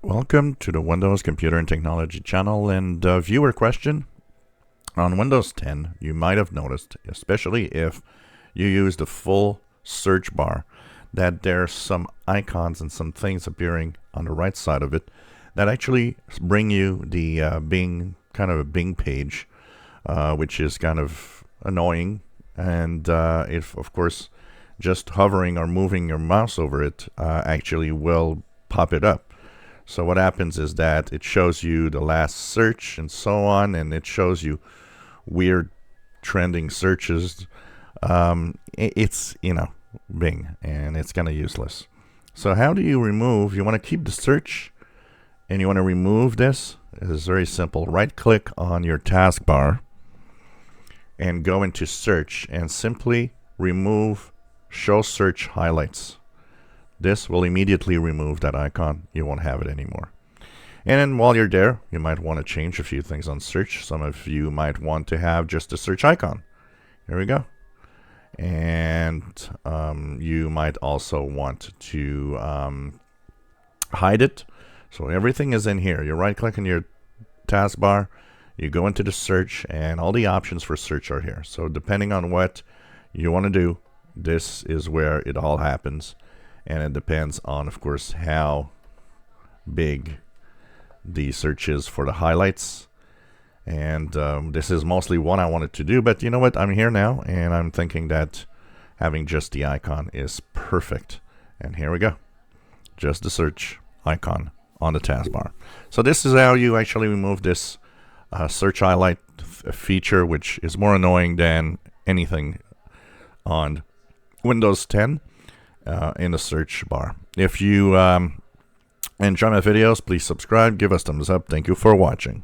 Welcome to the Windows Computer and Technology channel and viewer question. On Windows 10, you might have noticed, especially if you use the full search bar, that there's some icons and some things appearing on the right side of it that actually bring you the Bing, kind of a Bing page, which is kind of annoying. And if, of course, just hovering or moving your mouse over it actually will pop it up. So what happens is that it shows you the last search and so on, and it shows you weird trending searches. It's, Bing, and it's kind of useless. So how do you remove? You want to keep the search, and you want to remove this. It's very simple. Right-click on your taskbar, and go into search, and simply remove Show Search Highlights. This will immediately remove that icon. You won't have it anymore. And then while you're there, you might want to change a few things on search. Some of you might want to have just a search icon. Here we go. And you might also want to hide it. So everything is in here. You right-click on your taskbar, you go into the search, and all the options for search are here. So depending on what you want to do, this is where it all happens. And it depends on, of course, how big the search is for the highlights. And this is mostly what I wanted to do. But you know what? I'm here now, and I'm thinking that having just the icon is perfect. And here we go. Just the search icon on the taskbar. So this is how you actually remove this search highlight feature, which is more annoying than anything on Windows 10. In the search bar. If you enjoy my videos, please subscribe, give us thumbs up. Thank you for watching.